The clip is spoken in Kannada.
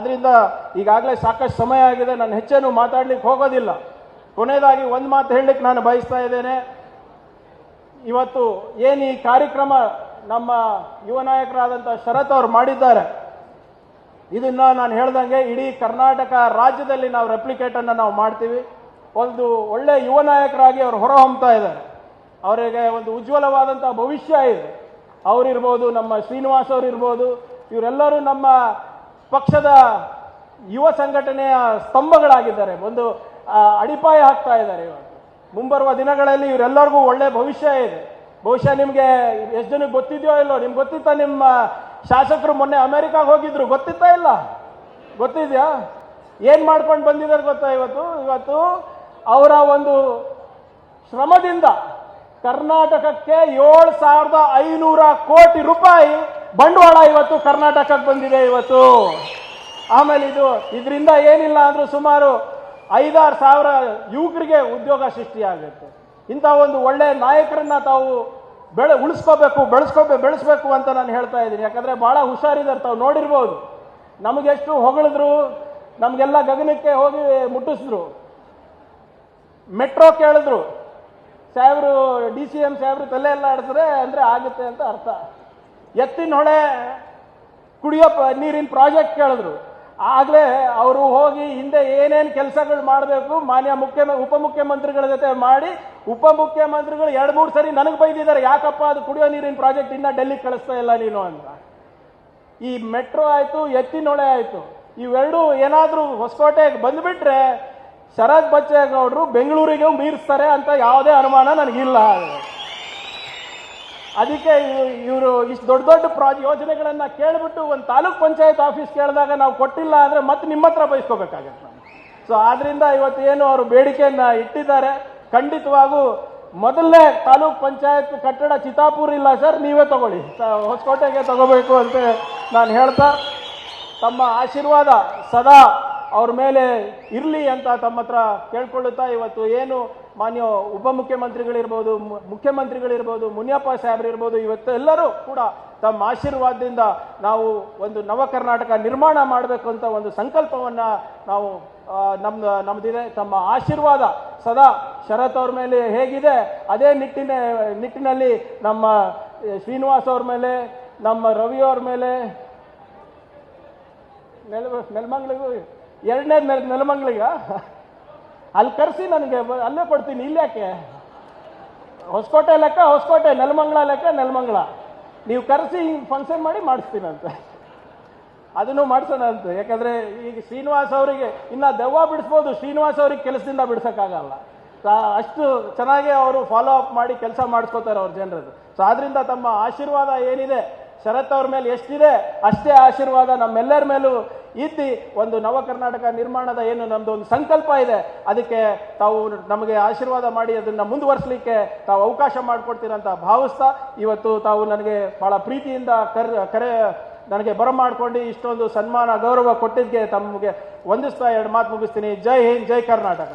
ಆದ್ರಿಂದ ಈಗಾಗಲೇ ಸಾಕಷ್ಟು ಸಮಯ ಆಗಿದೆ, ನಾನು ಹೆಚ್ಚೇನು ಮಾತಾಡ್ಲಿಕ್ಕೆ ಹೋಗೋದಿಲ್ಲ. ಕೊನೆಯದಾಗಿ ಒಂದು ಮಾತು ಹೇಳಲಿಕ್ಕೆ ನಾನು ಬಯಸ್ತಾ ಇದ್ದೇನೆ. ಇವತ್ತು ಏನು ಈ ಕಾರ್ಯಕ್ರಮ ನಮ್ಮ ಯುವ ನಾಯಕರಾದಂಥ ಶರತ್ ಅವರು ಮಾಡಿದ್ದಾರೆ, ಇದನ್ನ ನಾನು ಹೇಳ್ದಂಗೆ ಇಡೀ ಕರ್ನಾಟಕ ರಾಜ್ಯದಲ್ಲಿ ನಾವು ರೆಪ್ಲಿಕೇಟನ್ನು ನಾವು ಮಾಡ್ತೀವಿ. ಒಂದು ಒಳ್ಳೆ ಯುವ ನಾಯಕರಾಗಿ ಅವರು ಹೊರಹೊಮ್ತಾ ಇದ್ದಾರೆ. ಅವರಿಗೆ ಒಂದು ಉಜ್ವಲವಾದಂಥ ಭವಿಷ್ಯ ಇದೆ. ಅವರಿರ್ಬೋದು, ನಮ್ಮ ಶ್ರೀನಿವಾಸ್ ಅವರಿರ್ಬೋದು, ಇವರೆಲ್ಲರೂ ನಮ್ಮ ಪಕ್ಷದ ಯುವ ಸಂಘಟನೆಯ ಸ್ತಂಭಗಳಾಗಿದ್ದಾರೆ. ಒಂದು ಅಡಿಪಾಯ ಹಾಕ್ತಾ ಇದ್ದಾರೆ. ಇವತ್ತು ಮುಂಬರುವ ದಿನಗಳಲ್ಲಿ ಇವರೆಲ್ಲರಿಗೂ ಒಳ್ಳೆ ಭವಿಷ್ಯ ಇದೆ. ಬಹುಶಃ ನಿಮಗೆ ಎಷ್ಟು ಜನಕ್ಕೆ ಗೊತ್ತಿದೆಯೋ ಇಲ್ಲೋ, ನಿಮ್ಗೆ ಗೊತ್ತಿತ್ತಾ ನಿಮ್ಮ ಶಾಸಕರು ಮೊನ್ನೆ ಅಮೆರಿಕಾಗೆ ಹೋಗಿದ್ರು, ಗೊತ್ತಿತ್ತಾ ಇಲ್ಲ? ಗೊತ್ತಿದೆಯಾ? ಏನು ಮಾಡ್ಕೊಂಡು ಬಂದಿದ್ದಾರೆ ಗೊತ್ತಾ? ಇವತ್ತು ಅವರ ಒಂದು ಶ್ರಮದಿಂದ ಕರ್ನಾಟಕಕ್ಕೆ 7,500 ಕೋಟಿ ರೂಪಾಯಿ ಬಂಡವಾಳ ಇವತ್ತು ಕರ್ನಾಟಕಕ್ಕೆ ಬಂದಿದೆ ಇವತ್ತು. ಆಮೇಲೆ ಇದರಿಂದ ಏನಿಲ್ಲ ಅಂದ್ರೂ ಸುಮಾರು 5-6 ಸಾವಿರ ಯುವಕರಿಗೆ ಉದ್ಯೋಗ ಸೃಷ್ಟಿಯಾಗುತ್ತೆ. ಇಂಥ ಒಂದು ಒಳ್ಳೆ ನಾಯಕರನ್ನ ತಾವು ಬೆಳೆಸ್ಬೇಕು ಅಂತ ನಾನು ಹೇಳ್ತಾ ಇದ್ದೀನಿ. ಯಾಕಂದ್ರೆ ಬಹಳ ಹುಷಾರಿದ್ದಾರೆ. ತಾವು ನೋಡಿರ್ಬೋದು, ನಮಗೆಷ್ಟು ಹೊಗಳಿದ್ರು, ನಮಗೆಲ್ಲ ಗಗನಕ್ಕೆ ಹೋಗಿ ಮುಟ್ಟಿಸಿದ್ರು. ಮೆಟ್ರೋ ಕೇಳಿದ್ರು, ಸಾಹೇಬರು DCM ಸಾಹೇಬರು ತಲೆ ಎಲ್ಲ ಆಡಿದ್ರೆ ಅಂದ್ರೆ ಆಗುತ್ತೆ ಅಂತ ಅರ್ಥ. ಎತ್ತಿನ ಹೊಳೆ ಕುಡಿಯೋ ನೀರಿನ ಪ್ರಾಜೆಕ್ಟ್ ಕೇಳಿದ್ರು. ಆಗಲೇ ಅವರು ಹೋಗಿ ಹಿಂದೆ ಏನೇನು ಕೆಲಸಗಳು ಮಾಡಬೇಕು ಮಾನ್ಯ ಉಪಮುಖ್ಯಮಂತ್ರಿಗಳ ಜೊತೆ ಮಾಡಿ, ಉಪಮುಖ್ಯಮಂತ್ರಿಗಳು 2-3 ಸರಿ ನನಗೆ ಬೈದಿದ್ದಾರೆ, ಯಾಕಪ್ಪ ಅದು ಕುಡಿಯೋ ನೀರಿನ ಪ್ರಾಜೆಕ್ಟ್ ಇನ್ನ ಡೆಲ್ಲಿಗೆ ಕಳಿಸ್ತಾ ಇಲ್ಲ ನೀನು ಅಂತ. ಈ ಮೆಟ್ರೋ ಆಯ್ತು, ಎತ್ತಿನ ಹೊಳೆ ಆಯ್ತು, ಇವೆರಡು ಏನಾದ್ರೂ ಹೊಸಕೋಟೆಗೆ ಬಂದ್ಬಿಟ್ರೆ ಶರತ್ ಬಚ್ಚೇಗೌಡರು ಬೆಂಗಳೂರಿಗೆ ಮೀರಿಸ್ತಾರೆ ಅಂತ ಯಾವುದೇ ಅನುಮಾನ ನನಗಿಲ್ಲ. ಅದಕ್ಕೆ ಇವರು ಇಷ್ಟು ದೊಡ್ಡ ಯೋಜನೆಗಳನ್ನ ಕೇಳಿಬಿಟ್ಟು ಒಂದು ತಾಲೂಕ್ ಪಂಚಾಯತ್ ಆಫೀಸ್ ಕೇಳಿದಾಗ ನಾವು ಕೊಟ್ಟಿಲ್ಲ ಅಂದ್ರೆ ಮತ್ತೆ ನಿಮ್ಮ ಹತ್ರ ಬಯಸ್ಕೋಬೇಕಾಗತ್ತೆ. ಸೊ ಆದ್ರಿಂದ ಇವತ್ತು ಏನು ಅವರು ಬೇಡಿಕೆಯನ್ನ ಇಟ್ಟಿದ್ದಾರೆ, ಖಂಡಿತವಾಗೂ ಮೊದಲನೇ ತಾಲೂಕ್ ಪಂಚಾಯತ್ ಕಟ್ಟಡ ಚಿತ್ತಾಪುರ ಇಲ್ಲ ಸರ್, ನೀವೇ ತಗೊಳ್ಳಿ, ಹೊಸಕೋಟೆಗೆ ತಗೋಬೇಕು ಅಂತ ನಾನು ಹೇಳ್ತಾ, ತಮ್ಮ ಆಶೀರ್ವಾದ ಸದಾ ಅವ್ರ ಮೇಲೆ ಇರಲಿ ಅಂತ ತಮ್ಮ ಹತ್ರ ಕೇಳ್ಕೊಳ್ಳುತ್ತಾ, ಇವತ್ತು ಏನು ಮಾನ್ಯ ಉಪಮುಖ್ಯಮಂತ್ರಿಗಳಿರ್ಬೋದು, ಮುಖ್ಯಮಂತ್ರಿಗಳಿರ್ಬೋದು, ಮುನಿಯಪ್ಪ ಸಾಹೇಬ್ರಿರ್ಬೋದು, ಇವತ್ತು ಎಲ್ಲರೂ ಕೂಡ ತಮ್ಮ ಆಶೀರ್ವಾದದಿಂದ ನಾವು ಒಂದು ನವ ಕರ್ನಾಟಕ ನಿರ್ಮಾಣ ಮಾಡಬೇಕು ಅಂತ ಒಂದು ಸಂಕಲ್ಪವನ್ನ ನಾವು ನಮ್ದಿದೆ. ತಮ್ಮ ಆಶೀರ್ವಾದ ಸದಾ ಶರತ್ ಅವ್ರ ಮೇಲೆ ಹೇಗಿದೆ ಅದೇ ನಿಟ್ಟಿನಲ್ಲಿ ನಮ್ಮ ಶ್ರೀನಿವಾಸ್ ಅವ್ರ ಮೇಲೆ, ನಮ್ಮ ರವಿ ಅವ್ರ ಮೇಲೆ, ನೆಲಮಂಗ್ಲಿಗೂ 2ನೇ ನೆಲಮಂಗ್ಲಿಗ ಅಲ್ಲಿ ಕರೆಸಿ ನನಗೆ ಅಲ್ಲೇ ಕೊಡ್ತೀನಿ. ಇಲ್ಲಿ ಯಾಕೆ? ಹೊಸಕೋಟೆ ಲೆಕ್ಕ ಹೊಸಕೋಟೆ, ನೆಲಮಂಗ್ಲ ಲೆಕ್ಕ ನೆಲಮಂಗ್ಲ. ನೀವು ಕರೆಸಿ ಹಿಂಗೆ ಫಂಕ್ಷನ್ ಮಾಡಿ ಮಾಡಿಸ್ತೀನಂತೆ, ಅದನ್ನು ಮಾಡಿಸೋಣ ಅಂತ. ಯಾಕಂದ್ರೆ ಈಗ ಶ್ರೀನಿವಾಸ್ ಅವರಿಗೆ ಇನ್ನ ದೆವ್ವ ಬಿಡಿಸ್ಬೋದು, ಶ್ರೀನಿವಾಸ್ ಅವ್ರಿಗೆ ಕೆಲಸದಿಂದ ಬಿಡಿಸೋಕ್ಕಾಗಲ್ಲ. ಅಷ್ಟು ಚೆನ್ನಾಗಿ ಅವರು ಫಾಲೋ ಅಪ್ ಮಾಡಿ ಕೆಲಸ ಮಾಡಿಸ್ಕೋತಾರೆ ಅವ್ರ ಜನರದ್ದು. ಸೊ ಆದ್ರಿಂದ ತಮ್ಮ ಆಶೀರ್ವಾದ ಏನಿದೆ ಶರತ್ ಅವ್ರ ಮೇಲೆ ಎಷ್ಟಿದೆ ಅಷ್ಟೇ ಆಶೀರ್ವಾದ ನಮ್ಮೆಲ್ಲರ ಮೇಲೂ ಇದ್ದು ಒಂದು ನವ ಕರ್ನಾಟಕ ನಿರ್ಮಾಣದ ಏನು ನಮ್ದು ಒಂದು ಸಂಕಲ್ಪ ಇದೆ, ಅದಕ್ಕೆ ತಾವು ನಮಗೆ ಆಶೀರ್ವಾದ ಮಾಡಿ ಅದನ್ನ ಮುಂದುವರಿಸಲಿಕ್ಕೆ ತಾವು ಅವಕಾಶ ಮಾಡಿಕೊಡ್ತೀರಂತ ಭಾವಿಸ್ತಾ, ಇವತ್ತು ತಾವು ನನಗೆ ಬಹಳ ಪ್ರೀತಿಯಿಂದ ಕರೆ ನನಗೆ ಬರಮಾಡ್ಕೊಂಡು ಇಷ್ಟೊಂದು ಸನ್ಮಾನ ಗೌರವ ಕೊಟ್ಟಿದ್ದಕ್ಕೆ ತಮಗೆ ವಂದಿಸ್ತಾ 2 ಮಾತು ಮುಗಿಸ್ತೀನಿ. ಜೈ ಹಿಂದ್, ಜೈ ಕರ್ನಾಟಕ.